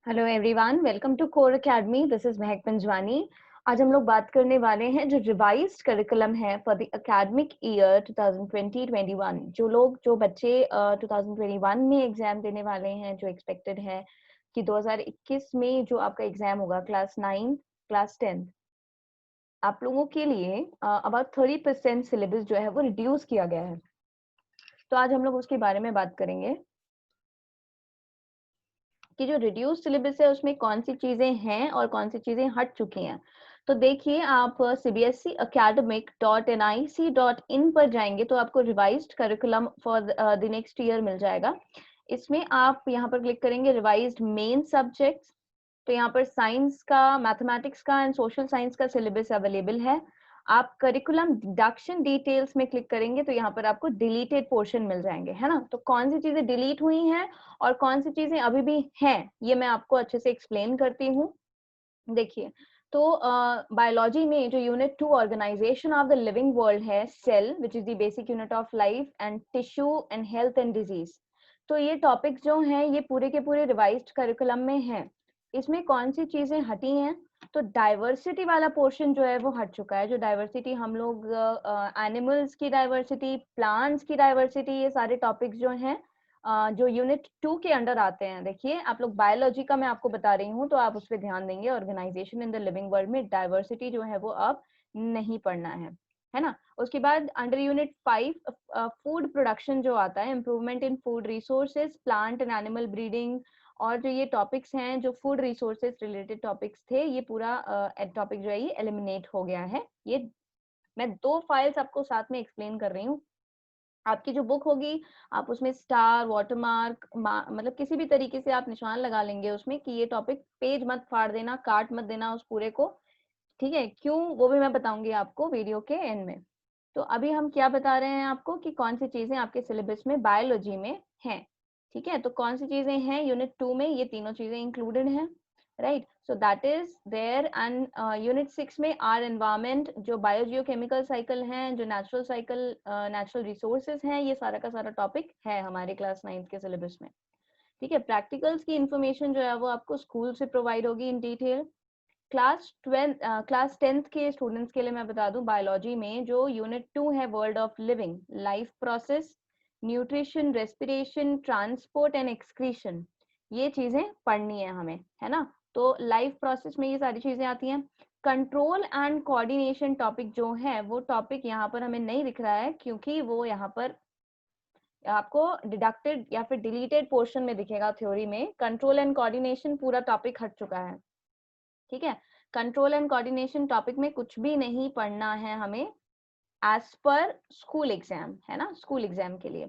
Hello everyone, welcome to Core Academy. This is Mahak Panjwani. आज हम लोग बात करने वाले हैं जो रिवाइज्ड करिकुलम है फॉर द एकेडमिक ईयर 2020-21। जो बच्चे 2021 में एग्जाम देने वाले हैं, जो एक्सपेक्टेड है कि 2021 में जो आपका एग्जाम होगा क्लास 9 क्लास 10, आप लोगों के लिए अबाउट 30% सिलेबस जो है वो रिड्यूस किया गया है। तो आज हम लोग उसके बारे में बात करेंगे कि जो रिड्यूस सिलेबस है उसमें कौन सी चीजें हैं और कौन सी चीजें हट चुकी हैं। तो देखिए, आप cbseacademic.nic.in पर जाएंगे तो आपको revised curriculum for the next year मिल जाएगा। इसमें आप यहाँ पर क्लिक करेंगे रिवाइज्ड मेन सब्जेक्ट्स, तो यहाँ पर साइंस का, मैथमेटिक्स का एंड सोशल साइंस का सिलेबस अवेलेबल है। आप करिकुलम डिडक्शन डिटेल्स में क्लिक करेंगे तो यहाँ पर आपको डिलीटेड पोर्शन मिल जाएंगे, है ना। तो कौन सी चीजें डिलीट हुई हैं और कौन सी चीजें अभी भी हैं, ये मैं आपको अच्छे से एक्सप्लेन करती हूँ। देखिए, तो बायोलॉजी में जो unit 2 organisation of the living world है, cell which is the basic unit of life and tissue and health and disease, तो ये टॉपिक्स जो हैं ये पूरे के पूरे रिवाइज्ड करिकुलम में हैं। इसमें कौन सी चीजें हटी हैं, तो डाइवर्सिटी वाला पोर्शन जो है वो हट चुका है। जो डाइवर्सिटी हम लोग एनिमल्स की डाइवर्सिटी, प्लांट्स की डाइवर्सिटी, ये सारे टॉपिक्स जो हैं जो यूनिट 2 के अंडर आते हैं। देखिए, आप लोग बायोलॉजी का मैं आपको बता रही हूँ तो आप उस पर ध्यान देंगे। Organisation in the living world में डाइवर्सिटी जो है वो अब नहीं पढ़ना है ना। उसके बाद अंडर यूनिट 5 फूड प्रोडक्शन जो आता है, improvement in food resources, plant and animal breeding, और जो ये टॉपिक्स हैं जो फूड रिसोर्सेज रिलेटेड टॉपिक्स थे, ये पूरा टॉपिक जो है ये एलिमिनेट हो गया है। ये मैं 2 फाइल्स आपको साथ में एक्सप्लेन कर रही हूँ। आपकी जो बुक होगी आप उसमें स्टार, वाटरमार्क, मतलब किसी भी तरीके से आप निशान लगा लेंगे उसमें कि ये टॉपिक, पेज मत फाड़ देना, काट मत देना उस पूरे को, ठीक है। क्यों, वो भी मैं बताऊंगी आपको वीडियो के एंड में। तो अभी हम क्या बता रहे हैं आपको कि कौन सी चीजें आपके सिलेबस में बायोलॉजी में हैं, ठीक है। तो कौन सी चीजें हैं यूनिट 2 में, ये तीनों चीजें इंक्लूडेड हैं, right. So that is there. And unit 6 में आर एनवायरमेंट, जो बायोजियोकेमिकल साइकिल हैं, जो नेचुरल साइकिल, नेचुरल रिसोर्सेज हैं, ये सारा का सारा टॉपिक है हमारे क्लास 9 के सिलेबस में, ठीक है। प्रैक्टिकल्स की इंफॉर्मेशन जो है वो आपको स्कूल से प्रोवाइड होगी इन डिटेल। क्लास 10th के स्टूडेंट्स के लिए मैं बता दूं, बायोलॉजी में जो यूनिट 2 है, world of living, life process, nutrition, respiration, transport and excretion, ये चीजें पढ़नी है हमें, है ना। तो लाइफ प्रोसेस में ये सारी चीजें आती हैं। कंट्रोल एंड कोऑर्डिनेशन टॉपिक जो है वो टॉपिक यहाँ पर हमें नहीं दिख रहा है, क्योंकि वो यहाँ पर आपको डिडक्टेड या फिर डिलीटेड पोर्शन में दिखेगा। थ्योरी में कंट्रोल एंड कोऑर्डिनेशन पूरा टॉपिक हट चुका है, ठीक है। कंट्रोल एंड कोऑर्डिनेशन टॉपिक में कुछ भी नहीं पढ़ना है हमें एज पर स्कूल एग्जाम, है ना, स्कूल एग्जाम के लिए।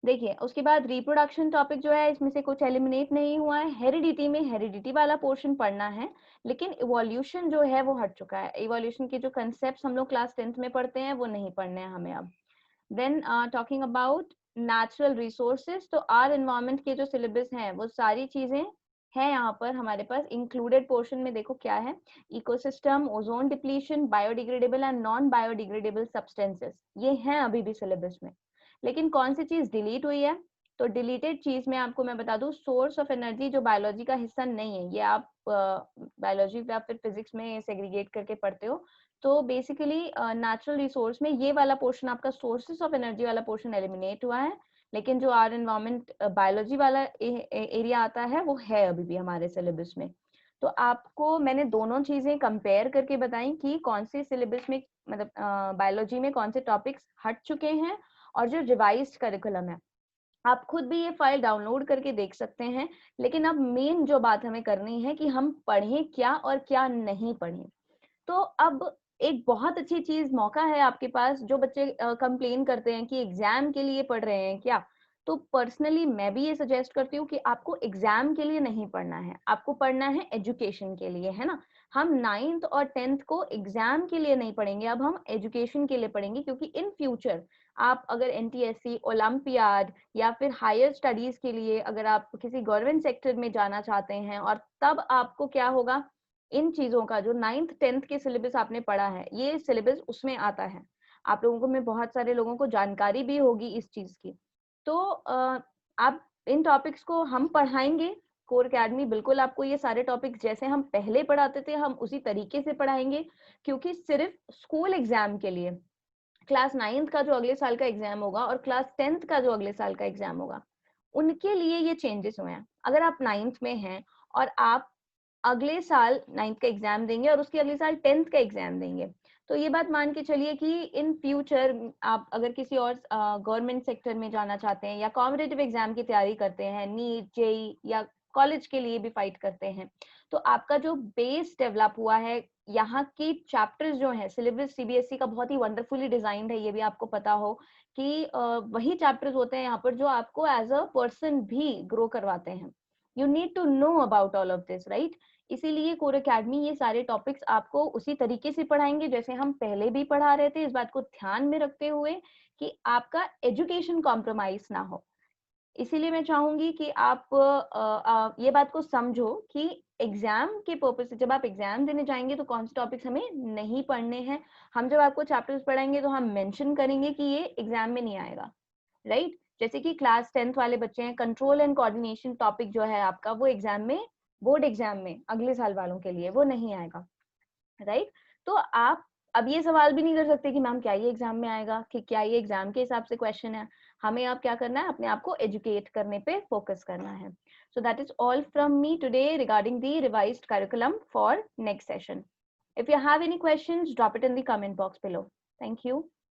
देखिए, उसके बाद रिप्रोडक्शन टॉपिक जो है इसमें से कुछ एलिमिनेट नहीं हुआ है। हेरिडिटी में हेरिडिटी वाला पोर्शन पढ़ना है, लेकिन इवोल्यूशन जो है वो हट चुका है। इवोल्यूशन के जो कंसेप्ट हम लोग क्लास 10th में पढ़ते हैं वो नहीं पढ़ने हैं हमें अब। Then talking about natural resources, तो आर एनवायरमेंट के जो सिलेबस हैं वो सारी चीजें है यहाँ पर हमारे पास इंक्लूडेड पोर्शन में। देखो क्या है, ecosystem, ozone depletion, biodegradable and non biodegradable substances, ये हैं अभी भी सिलेबस में। लेकिन कौन सी चीज डिलीट हुई है, तो डिलीटेड चीज में आपको मैं बता दूं, सोर्स ऑफ एनर्जी जो बायोलॉजी का हिस्सा नहीं है, ये आप बायोलॉजी या फिर फिजिक्स में सेग्रीगेट करके पढ़ते हो। तो बेसिकली नेचुरल रिसोर्स में ये वाला पोर्शन, आपका सोर्सेस ऑफ एनर्जी वाला पोर्शन एलिमिनेट हुआ है। लेकिन जो आर एनवायरमेंट बायोलॉजी वाला एरिया आता है वो है अभी भी हमारे सिलेबस में। तो आपको मैंने दोनों चीजें कंपेयर करके बताई कि कौन से सिलेबस में, मतलब बायोलॉजी में कौन से टॉपिक्स हट चुके हैं और जो रिवाइज्ड करिकुलम है। आप खुद भी ये फाइल डाउनलोड करके देख सकते हैं। लेकिन अब मेन जो बात हमें करनी है कि हम पढ़ें क्या और क्या नहीं पढ़ें। तो अब एक बहुत अच्छी चीज, मौका है आपके पास। जो बच्चे कंप्लेन करते हैं कि एग्जाम के लिए पढ़ रहे हैं क्या, तो पर्सनली मैं भी ये सजेस्ट करती हूँ कि आपको एग्जाम के लिए नहीं पढ़ना है, आपको पढ़ना है एजुकेशन के लिए, है ना। हम 9th और 10th को एग्जाम के लिए नहीं पढ़ेंगे, अब हम एजुकेशन के लिए पढ़ेंगे। क्योंकि इन फ्यूचर आप अगर एनटीएससी, ओलंपियाड या फिर हायर स्टडीज के लिए अगर आप किसी गवर्नमेंट सेक्टर में जाना चाहते हैं, और तब आपको क्या होगा, इन चीजों का जो 9th 10th के सिलेबस आपने पढ़ा है, ये सिलेबस उसमें आता है। आप लोगों को, में बहुत सारे लोगों को जानकारी भी होगी इस चीज की। तो आप इन टॉपिक्स को हम पढ़ाएंगे कोर अकेडमी बिल्कुल आपको ये सारे टॉपिक्स जैसे हम पहले पढ़ाते थे हम उसी तरीके से पढ़ाएंगे, क्योंकि सिर्फ स्कूल एग्जाम के लिए क्लास 9th का जो अगले साल का एग्जाम होगा और क्लास 10th का जो अगले साल का एग्जाम होगा, उनके लिए ये चेंजेस हुए हैं। अगर आप 9th में हैं और आप अगले साल 9th का एग्जाम देंगे और उसके अगले साल 10th का एग्जाम देंगे, तो ये बात मान के चलिए कि इन फ्यूचर आप अगर किसी और गवर्नमेंट सेक्टर में जाना चाहते हैं या कॉम्पिटिटिव एग्जाम की तैयारी करते हैं, नीट, जेई या कॉलेज के लिए भी फाइट करते हैं, तो आपका जो बेस डेवलप हुआ है, यहाँ की चैप्टर्स जो हैं, सिलेबस सीबीएसई का बहुत ही वंडरफुली डिजाइंड है, ये भी आपको पता हो कि वही चैप्टर्स होते हैं यहाँ पर जो आपको एज अ पर्सन भी ग्रो करवाते हैं। You need to know about all of this, right? इसीलिए कोर अकेडमी ये सारे टॉपिक्स आपको उसी तरीके से पढ़ाएंगे जैसे हम पहले भी पढ़ा रहे थे, इस बात को ध्यान में रखते हुए कि आपका एजुकेशन कॉम्प्रोमाइज ना हो। इसीलिए मैं चाहूंगी कि आप ये बात को समझो कि एग्जाम के पर्पज से जब आप एग्जाम देने जाएंगे तो कौन से टॉपिक्स हमें नहीं पढ़ने हैं। हम जब आपको चैप्टर्स पढ़ाएंगे तो हम मेंशन करेंगे कि ये एग्जाम में नहीं आएगा, राइट? जैसे कि क्लास 10th वाले बच्चे हैं, कंट्रोल एंड कोऑर्डिनेशन टॉपिक जो है आपका, वो एग्जाम में, बोर्ड एग्जाम में अगले साल वालों के लिए वो नहीं आएगा, राइट? तो आप अब ये सवाल भी नहीं कर सकते कि मैम क्या ये एग्जाम में आएगा, कि क्या ये एग्जाम के हिसाब से क्वेश्चन है। हमें अब क्या करना है, अपने आप को एजुकेट करने पे फोकस करना है। सो that is all from me today regarding the revised curriculum for next session. If you have any questions, drop it in the comment box below. Thank you.